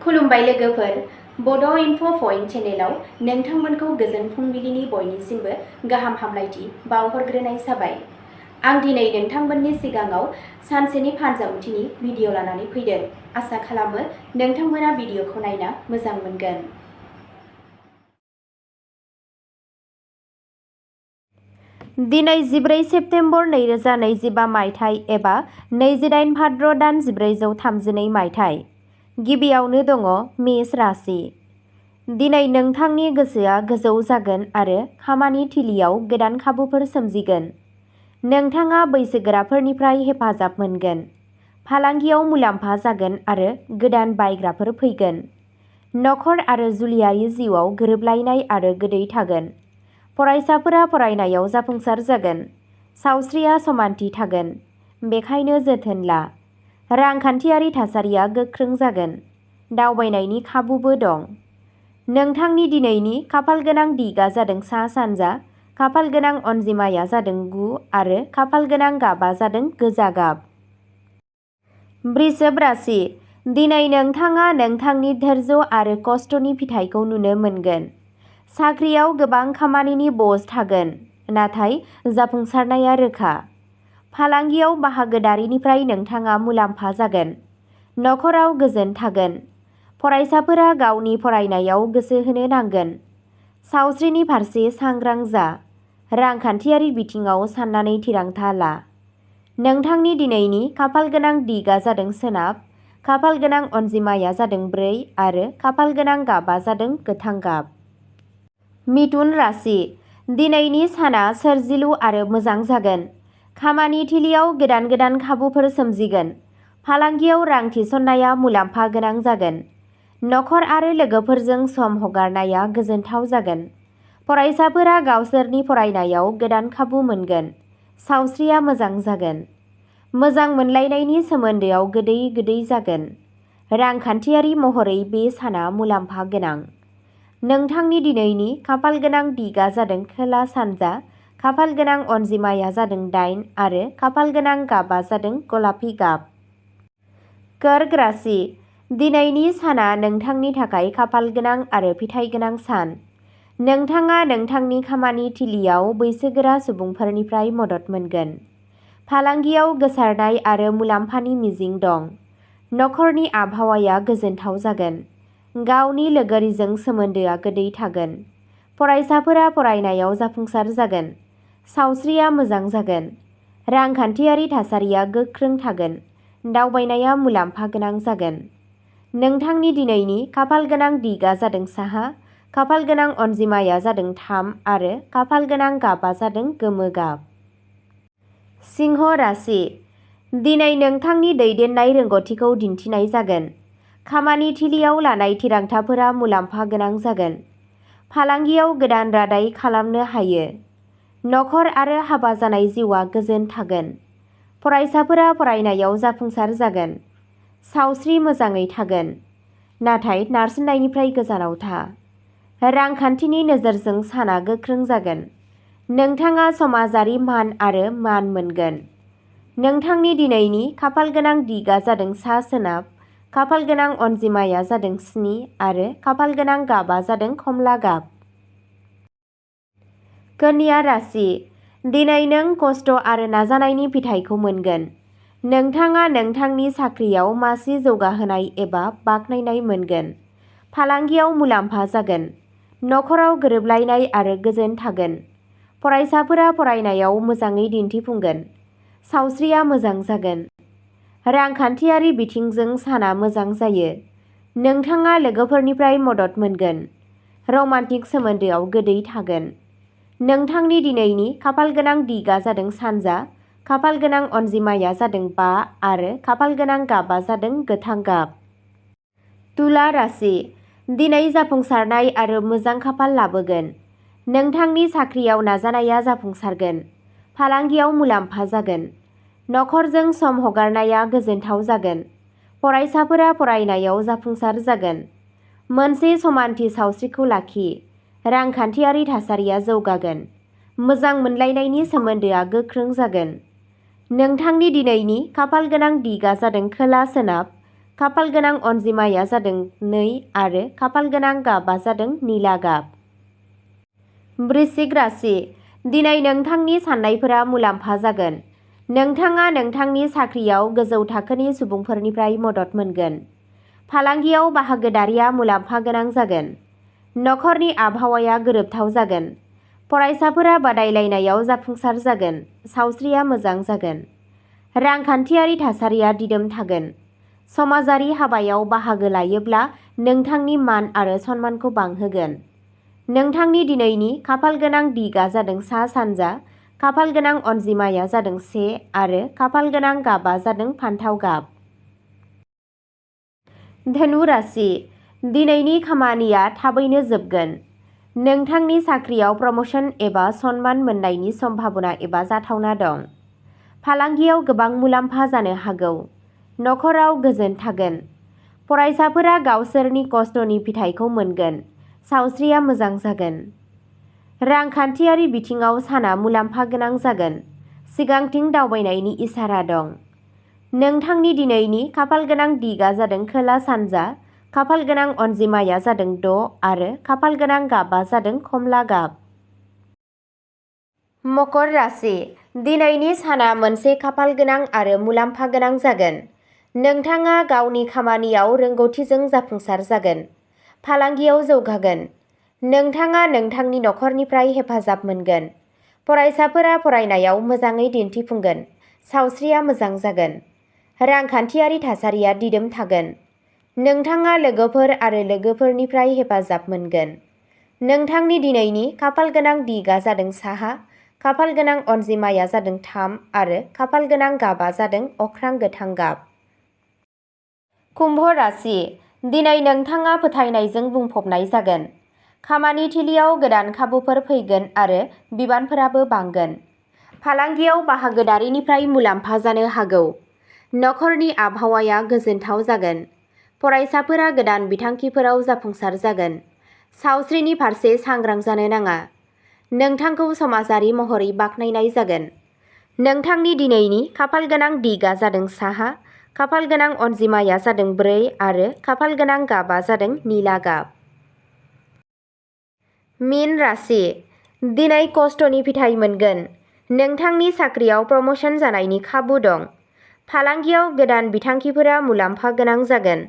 खुलुमबाय लोगोफोर, बड' इनफ' पइन्ट चेनेलाव नोंथांमोनखौ गोजोन फुंबिलिनि बयनिसिमबो गाहाम हामलायथि बावहरग्रोनाय जाबाय। आं दिनै नोंथांमोननि सिगाङाव सानसेनि फानजामुथिनि भिडिअ लानानै फैदों। आसा खालामो नोंथांमोना भिडिअखौ नायना मोजां मोनगोन। दिनै 14 सेप्तेम्बर 2025 मायथाइ एबा 28 भाद्र दान 1432 मायथाइ। गिबियावनो दङ मेष राशि। दिनै नोंथांनि गोसोआ गोजौ जागोन आरो खामानि थिलियाव गोदान खाबुफोर सोमजिगोन। नोंथाङा बैसोगोराफोरनिफ्राय हेफाजाब मोनगोन। फालांगियाव मुलाम्फा जागोन आरो गोदान बायग्राफोर फैगोन। नखर आरो जुलियारि जिउआव गोरोबलायनाय आरो गोदै थागोन। फरायसाफोरा फरायनायाव जाफुंसार जागोन। सावस्रिया समानथि थागोन, बेखायनो जोथोन ला। रांखान्थियारि थासारिया गोख्रों जागोन। दावबायनायनि खाबुबो दं। नोंथांनि दिनैनि खाफालगोनां दिगआ जादों सा-सानजा, खाफालगोनां अनजिमाया जादों 9 आरो खाफालगोनां गाबआ जादों गोजा गाब। वृषभ राशि। दिनै नोंथाङा नोंथांनि धैर्य आरो खस्थ'नि फिथाइखौ नुनो मोनगोन। साख्रियाव गोबां खामानिनि बज थागोन, नाथाय जाफुंसारनाया रोखा। फालांगियाव बाहागोदारिनिफ्राय नोंथाङा मुलाम्फा जागोन। नखराव गोजोन थागोन। फरायसाफोरा गावनि फरायनायाव गोसो होनो नांगोन। सावस्रिनि फारसे सांग्रां जा। रांखान्थियारि बिथिङाव साननानै थिरांथा ला। नोंथांनि दिनैनि खाफालगोनां दिगआ जादों सोनाब, खाफालगोनां अनजिमाया जादों 4 आरो खाफालगोनां गाबआ जादों गोथां गाब। मिथुन राशि। दिनैनि साना सोरजिलु आरो मोजां जागोन। खामानि थिलियाव गोदान खाबुफोर सोमजिगोन। फालांगियाव रां थिसननाया मुलाम्फा गोनां जागोन। नखर आरो लोगोफोरजों सम हगारनाया गोजोनथाव जागोन। फरायसाफोरा गावसोरनि फरायनायाव गोदान खाबु मोनगोन। सावस्रिया मोजां जागोन। मोजां मोनलायनायनि सोमोन्दोआव गोदै जागोन। रांखान्थियारि महरै बे साना मुलाम्फा गोनां। नोंथांनि दिनैनि खाफालगोनां दिगआ जादों खोला-सानजा, खाफालगोनां अनजिमाया जादों 8 आरो खाफालगोनां गाबआ जादों गलापि गाब। कर्क राशि। दिनैनि साना नोंथांनि थाखाय खाफालगोनां आरो फिथाइगोनां सान। नोंथाङा नोंथांनि खामानि थिलियाव बैसोगोरा सुबुंफोरनिफ्राय मदद मोनगोन। फालांगियाव गोसारनाय आरो मुलाम्फानि मिजिं दं। नखरनि आबहावाया गोजोनथाव जागोन। गावनि लोगोरिजों सोमोन्दोआ गोदै थागोन। फरायसाफोरा फरायनायाव जाफुंसार जागोन। सावस्रिया मोजां जागोन। रांखान्थियारि थासारिया गोख्रों थागोन। दावबायनाया मुलाम्फा गोनां जागोन। नोंथांनि दिनैनि खाफालगोनां दिगआ जादों साहा, खाफालगोनां अनजिमाया जादों 3 आरो खाफालगोनां गाबआ जादों गोमो गाब। सिंह राशि। दिनै नोंथांनि दैदेननाय रोंग'थिखौ दिन्थिनाय जागोन। खामानि थिलियाव लानाय थिरांथाफोरा मुलाम्फा गोनां जागोन। फालांगियाव गोदान रादाय खालामनो हायो। नखर आरो हाबा जानाय जिउआ गोजोन थागोन। फरायसाफोरा फरायनायाव जाफुंसार जागोन। सावस्रि मोजाङै थागोन, नाथाय नारसिननायनिफ्राय गोजानाव था। रांखान्थिनि नोजोरजों साना गोख्रों जागोन। नोंथाङा समाजारि मान आरो मान मोनगोन। नोंथांनि दिनैनि खाफालगोनां दिगआ जादों सा-सोनाब, खाफालगोनां अनजिमाया जादों 7 आरो खाफालगोनां गाबआ जादों खमला गाब। कन्या राशि। दिनै नों खस्थ' आरो नाजानायनि फिथाइखौ मोनगोन। नोंथाङा नोंथांनि साख्रियाव मासि जौगाहोनाय एबा बाखनायनाय मोनगोन। फालांगियाव मुलाम्फा जागोन। नखराव गोरोबलायनाय आरो गोजोन थागोन। फरायसाफोरा फरायनायाव मोजाङै दिन्थिफुंगोन। सावस्रिया मोजां जागोन। रांखान्थियारि बिथिंजों साना मोजां जायो। नोंथाङा लोगोफोरनिफ्राय मदद मोनगोन। रमान्टिक सोमोन्दोआव गोदै थागोन। नोंथांनि दिनैनि खाफालगोनां दिगआ जादों सानजा, खाफालगोनां अनजिमाया जादों 5 आरो खाफालगोनां गाबआ जादों गोथां गाब। तुला राशि। दिनै जाफुंसारनाय आरो मोजां खाफाल लाबोगोन। नोंथांनि साख्रियाव नाजानाया जाफुंसारगोन। फालांगियाव मुलाम्फा जागोन। नखरजों सम हगारनाया गोजोनथाव जागोन। फरायसाफोरा फरायनायाव जाफुंसार जागोन। मोनसे समानथि सावस्रिखौ लाखि। रांखान्थियारि थासारिया जौगागोन। मोजां मोनलायनायनि सोमोन्दोआ गोख्रों जागोन। नोंथांनि दिनैनि खाफालगोनां दिगआ जादों खोला-सोनाब, खाफाल गोनां अनजिमाया जादों 2 आरो खाफाल गोनां गाबआ जादों निला गाब। वृश्चिक राशि, दिनै नोंथांनि साननायफोरा मुलाम्फा जागोन। नोंथाङा नोंथांनि साख्रियाव गोजौ थाखोनि सुबुंफोरनिफ्राय मदद मोनगोन। फालांगियाव बाहागोदारिया मुलाम्फा गोनां जागोन। नखरनि आबहावाया गोरोबथाव जागोन। फरायसाफोरा बादायलायनायाव जाफुंसार जागोन। सावस्रिया मोजां जागोन। रांखान्थियारि थासारिया दिदोम थागोन। समाजारि हाबायाव बाहागो लायोब्ला नोंथांनि मान आरो सन्मानखौ बांहोगोन। नोंथांनि दिनैनि खाफाल गोनां दिगआ जादों सा सानजा, खाफाल गोनां अनजिमाया जादों 1 आरो खाफाल गोनां गाबआ जादों फान्थाव गाब। धनु राशि, दिनैनि खामानिया थाबैनो जोबगोन। नोंथांनि साख्रियाव प्रम'सन एबा सन्मान मोननायनि सम्भावना एबा जाथावना दं। फालांगियाव गोबां मुलाम्फा जानो हागौ। नखराव गोजोन थागोन। फरायसाफोरा गावसोरनि खस्थ'नि फिथाइखौ मोनगोन। सावस्रिया मोजां जागोन। रांखान्थियारि बिथिङाव साना मुलाम्फा गोनां जागोन। सिगांथिं दावबायनायनि इसारा दं। नोंथांनि दिनैनि खाफाल गोनां दिगआ जादों खोला सानजा, खाफाल गोनां अनजिमाया जादों 6 आरो खाफाल गोनां गाबआ जादों खमला गाब। मकर राशि, दिनैनि साना मोनसे खाफाल गोनां आरो मुलाम्फा गोनां जागोन। नोंथाङा गावनि खामानियाव रोंग'थिजों जाफुंसार जागोन। फालांगियाव जौगागोन। नोंथाङा नोंथांनि नखरनिफ्राय हेफाजाब मोनगोन। फरायसाफोरा फरायनायाव मोजाङै दिन्थिफुंगोन। सावस्रिया मोजां जागोन। रांखान्थियारि थासारिया दिदोम थागोन। नोंथाङा लोगोफोर आरो लोगोफोरनिफ्राय हेफाजाब मोनगोन। नोंथांनि दिनैनि खाफाल गोनां दिगआ जादों साहा, खाफाल गोनां अनजिमाया जादों 3 आरो खाफाल गोनां गाबआ जादों अख्रां गोथां गाब। कुम्भ राशि, दिनै नोंथाङा फोथायनायजों बुंफबनाय जागोन। खामानि थिलियाव गोदान खाबुफोर फैगोन आरो बिबानफोराबो बांगोन। फालांगियाव बाहागोदारिनिफ्राय मुलाम्फा जानो हागौ। नखरनि आबहावाया गोजोनथाव जागोन। फरायसाफोरा गोदान बिथांखिफोराव जाफुंसार जागोन। सावस्रिनि फारसे सांग्रां जानो नाङा। नोंथांखौ समाजारि महरै बाख्नायनाय जागोन। नोंथांनि दिनैनि खाफाल गोनां दिगआ जादों साहा, खाफाल गोनां अनजिमाया जादों 4 आरो खाफाल गोनां गाबआ जादों निला गाब। मीन राशि, दिनै खस्थ'नि फिथाइ मोनगोन। नोंथांनि साख्रियाव प्रम'सन जानायनि खाबु दं। फालांगियाव गोदान बिथांखिफोरा मुलाम्फा गोनां जागोन।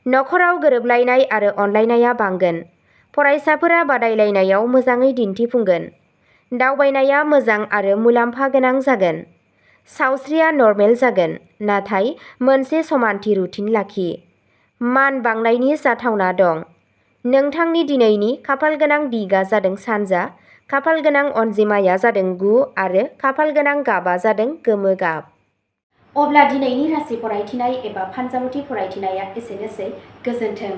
नखराव गोरोबलायनाय आरो अनलायनाया बांगोन। फरायसाफोरा बादायलायनायाव मोजाङै दिन्थिफुंगोन। दावबायनाया मोजां आरो मुलाम्फा गोनां जागोन। सावस्रिया नर्मेल जागोन, नाथाय मोनसे समानथि रुटिन लाखि। मान बांनायनि जाथावना दं। नोंथांनि दिनैनि खाफाल गोनां दिगआ जादों सानजा, खाफाल गोनां अनजिमाया जादों 9 आरो खाफाल गोनां गाबआ जादों गोमो गाब। अब्ला दिनैनि राशि फरायथिनाय एबा फानजामुथि फरायथिनाया एसेनोसै। गोजोन्थों।